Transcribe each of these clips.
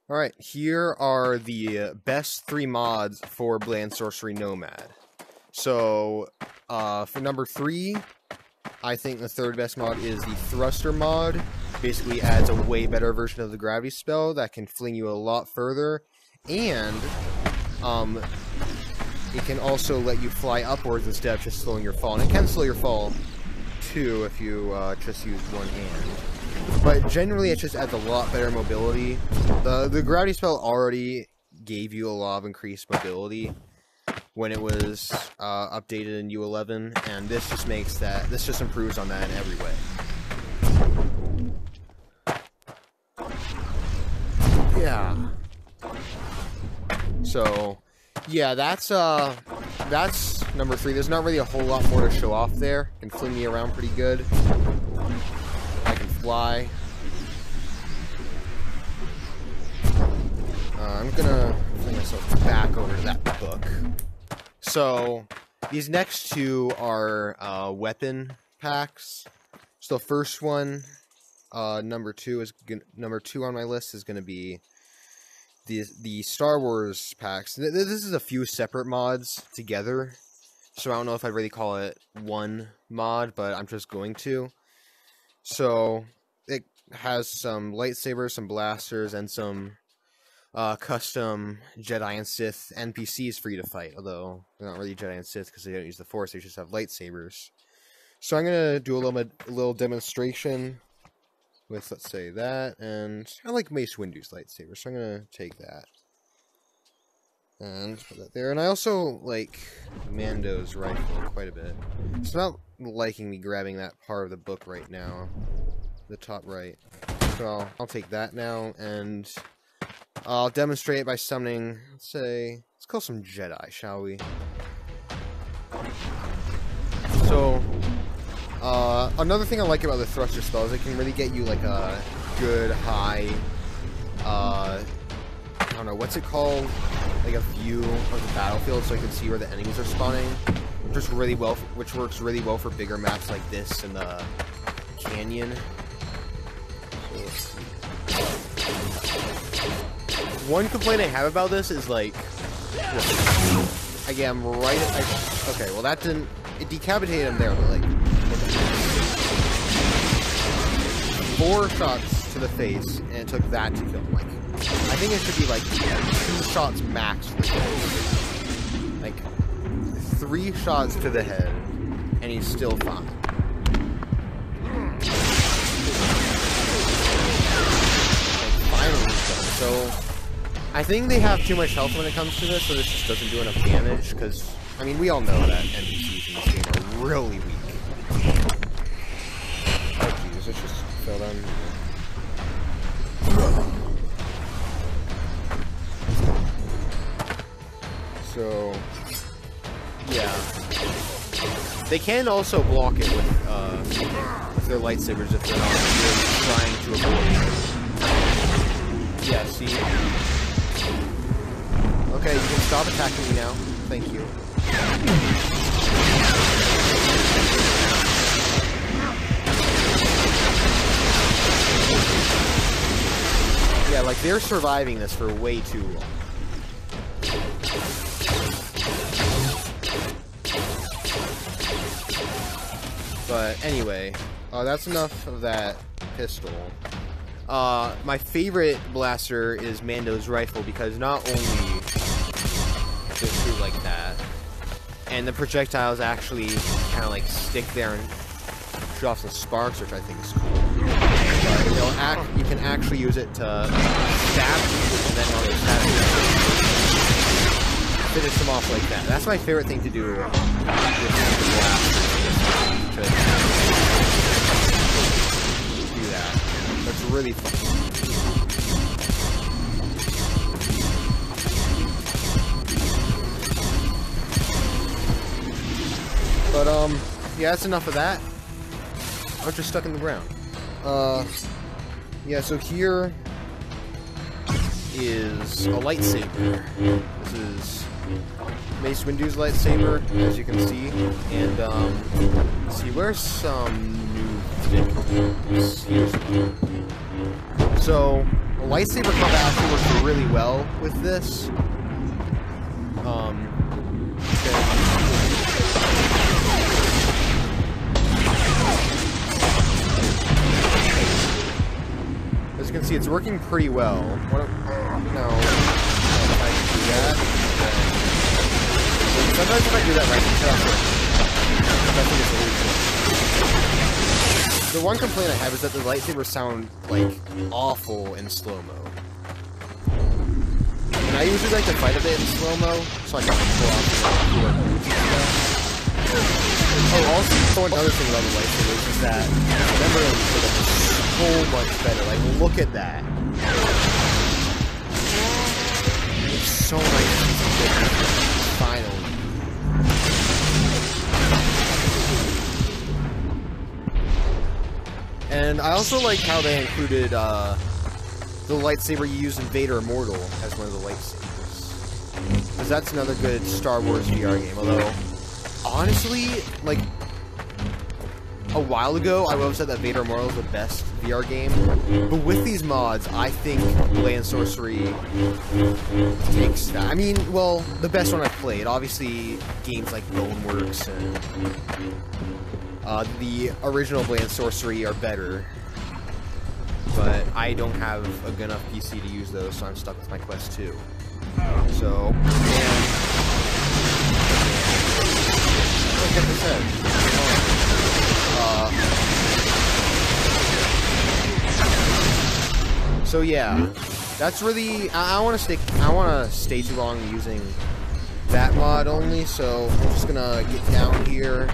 Alright, here are the best 3 mods for Bland Sorcery Nomad. So, for number 3, I think the third best mod is the Thruster mod. Basically adds a way better version of the gravity spell that can fling you a lot further. And, it can also let you fly upwards instead of just slowing your fall. And it can slow your fall, too, if you just use one hand. But generally, it just adds a lot better mobility. The gravity spell already gave you a lot of increased mobility when it was updated in U11, and this just makes that, this just improves on that in every way. Yeah. So, yeah, that's number 3. There's not really a whole lot more to show off there. Can fling me around pretty good. I can fly. I'm gonna fling myself back over to that book. So, these next 2 are weapon packs. So the first one, number 2 on my list is gonna be the Star Wars packs. This is a few separate mods together, so I don't know if I'd really call it one mod, but I'm just going to. So it has some lightsabers, some blasters, and some custom Jedi and Sith NPCs for you to fight, although they're not really Jedi and Sith because they don't use the Force, they just have lightsabers. So I'm going to do a little demonstration with, let's say, that, and I like Mace Windu's lightsaber, so I'm going to take that. And put that there, and I also like Mando's rifle quite a bit. It's not liking me grabbing that part of the book right now, the top right. So I'll take that now, and I'll demonstrate it by summoning, let's say, let's call some Jedi, shall we? So, another thing I like about the thruster spell is it can really get you like a good high, I don't know, what's it called? Like a view of the battlefield so you can see where the enemies are spawning. Which works really well for bigger maps like this and the canyon. So let's see. One complaint I have about this is like, again, I'm right at, okay, well that didn't, it decapitated him there, but like, 4 shots to the face, and it took that to kill him. Like, I think it should be like 2 shots max to the head. Like, 3 shots to the head, and he's still fine. Like, finally, so I think they have too much health when it comes to this, so this just doesn't do enough damage, because, I mean, we all know that NPCs in this game are really weak. Oh, jeez, it just fell down. So, yeah. They can also block it with their lightsabers if they're not really trying to avoid it. Yeah, see? Okay, you can stop attacking me now. Thank you. Yeah, like, they're surviving this for way too long. But anyway, that's enough of that pistol. My favorite blaster is Mando's rifle because not only does it shoot like that, and the projectiles actually kind of like stick there and shoot off some sparks, which I think is cool. But you can actually use it to stab people, and then when they stab you, finish them off like that. That's my favorite thing to do with the blaster. To do that. That's really fun. But yeah, that's enough of that. I'm just stuck in the ground. Yeah, so here is a lightsaber. This is Mace Windu's lightsaber, as you can see, and let's see, where's some new things? Here's one. So, a lightsaber combat actually works really well with this. As you can see, it's working pretty well. No, if I do that, sometimes if I do that right, the one complaint I have is that the lightsabers sound like awful in slow-mo. And I usually like to fight a bit in slow-mo, so I can pull off the Oh, also another thing about the lightsabers is that remember so much better. Like, look at that. It's so nice to see finally. And I also like how they included the lightsaber you use in Vader Immortal as one of the lightsabers. Because that's another good Star Wars VR game. Although, honestly, like, a while ago, I would have said that Vader Immortal is the best VR game. But with these mods, I think Blade and Sorcery takes that. I mean, well, the best one I've played. Obviously, games like Boneworks and the original Blade and Sorcery are better. But I don't have a good enough PC to use those, so I'm stuck with my Quest 2. So, look at this head. So yeah, that's really. I want to stay too long using that mod only. So I'm just gonna get down here.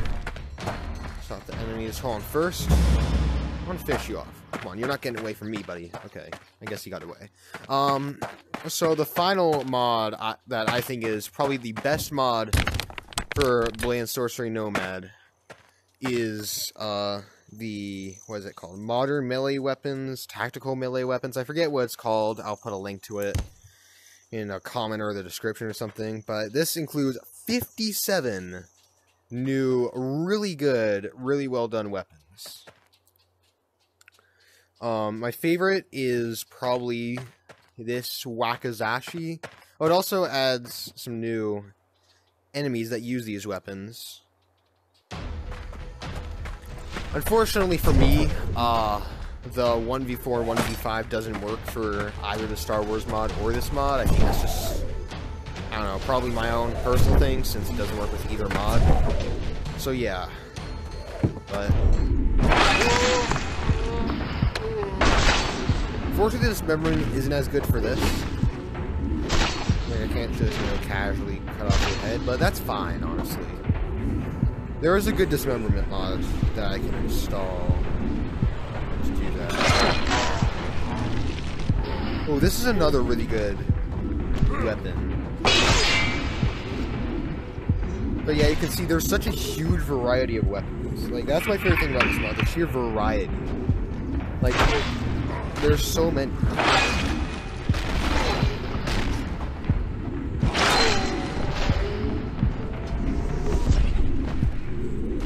Stop the enemies. Hold on. First, I want to fish you off. Come on, you're not getting away from me, buddy. Okay, I guess you got away. So the final mod that I think is probably the best mod for Blade and Sorcery Nomad is what is it called? Modern melee weapons, tactical melee weapons. I forget what it's called. I'll put a link to it in a comment or the description or something. But this includes 57 new, really good, really well done weapons. My favorite is probably this Wakizashi. Oh, it also adds some new enemies that use these weapons. Unfortunately for me, the 1v4 and 1v5 doesn't work for either the Star Wars mod or this mod. I think that's just, I don't know, probably my own personal thing since it doesn't work with either mod. So yeah. But unfortunately, this dismemberment isn't as good for this. Like, I can't just, casually cut off your head, but that's fine, honestly. There is a good dismemberment mod that I can install to do that. Oh, this is another really good weapon. But yeah, you can see there's such a huge variety of weapons. Like, that's my favorite thing about this mod, the sheer variety. Like, there's so many.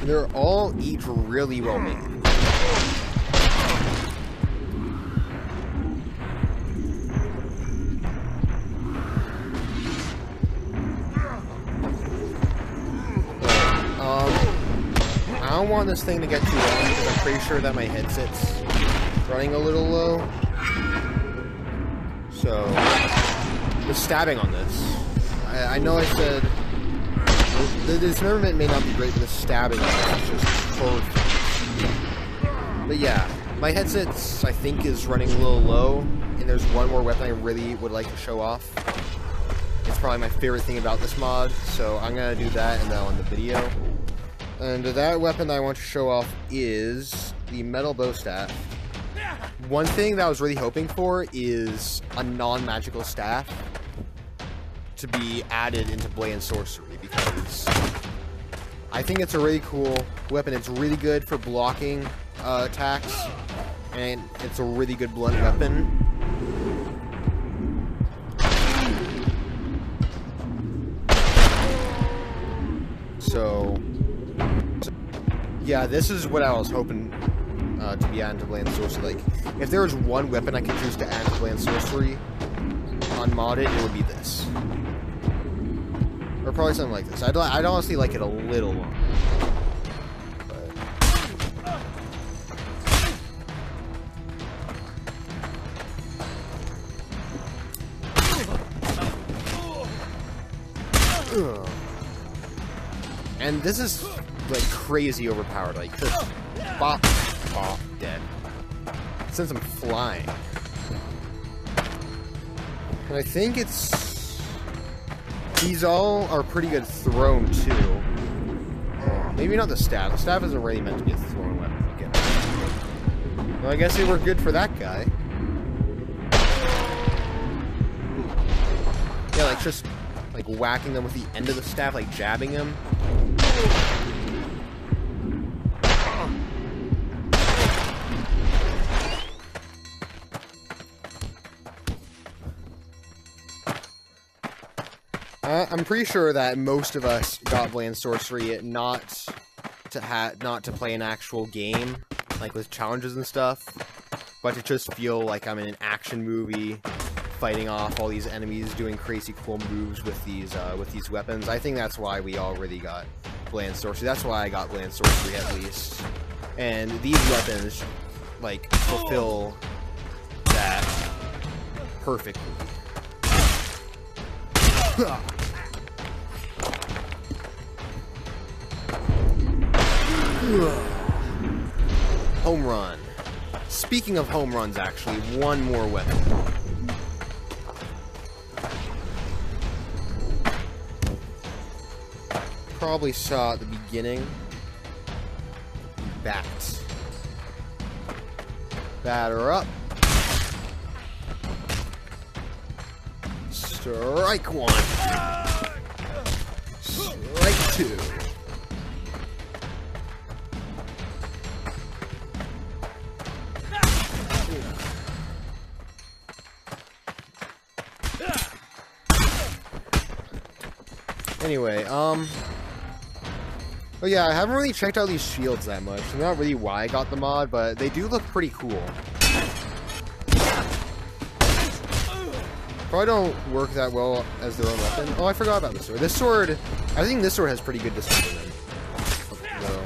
They're all each really well made. I don't want this thing to get too long because I'm pretty sure that my headset's running a little low. So, the stabbing on this. I know I said the dismemberment may not be great, but the stabbing on this is just perfect. But yeah, my headset's, I think, is running a little low, and there's one more weapon I really would like to show off. It's probably my favorite thing about this mod, so I'm gonna do that and that'll end the video. And that weapon that I want to show off is the metal bow staff. One thing that I was really hoping for is a non-magical staff to be added into Blade and Sorcery, because I think it's a really cool weapon. It's really good for blocking attacks, and it's a really good blunt weapon. So yeah, this is what I was hoping to be added to Land Sorcery. Like, if there was one weapon I could choose to add to Land Sorcery unmodded, it would be this. Or probably something like this. I'd honestly like it a little longer. And this is like crazy overpowered. Like just bop, bop, dead. Since I'm flying, and I think these all are pretty good thrown too. Maybe not the staff. The staff isn't really meant to be a thrown weapon. Again. Well, I guess they were good for that guy. Yeah, like just like whacking them with the end of the staff, like jabbing him. I'm pretty sure that most of us got Land Sorcery not to play an actual game, like with challenges and stuff, but to just feel like I'm in an action movie, fighting off all these enemies, doing crazy cool moves with these weapons. I think that's why we all really got Land Sorcery. That's why I got Land Sorcery at least. And these weapons, like, fulfill that perfectly. Home run. Speaking of home runs, actually, one more weapon. Probably saw at the beginning. Bats. Batter up. Strike one. Strike two. Anyway, oh yeah, I haven't really checked out these shields that much. I'm not really why I got the mod, but they do look pretty cool. Probably don't work that well as their own weapon. Oh, I forgot about this sword. This sword, I think this sword has pretty good disarmament. So,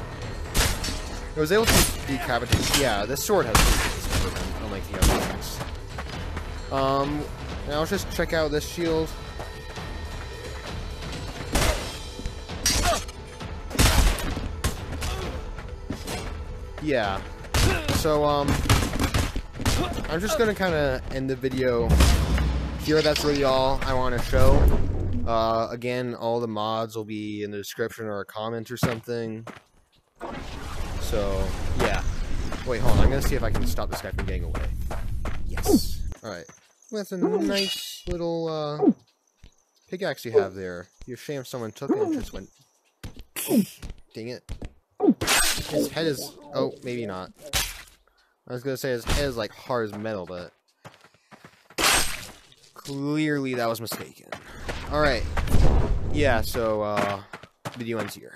I was able to decapitate. Yeah, this sword has pretty good disarmament, unlike the other ones. Now let's just check out this shield. Yeah, so, I'm just gonna kind of end the video here. That's really all I want to show. Again, all the mods will be in the description or a comment or something. So, yeah. Wait, hold on, I'm gonna see if I can stop this guy from getting away. Yes. Alright. With a nice little, pickaxe you have there. You're ashamed someone took it and just went... Dang it. His head is... Oh, maybe not. I was gonna say his head is like hard as metal, but... Clearly that was mistaken. Alright. Yeah, so, video ends here.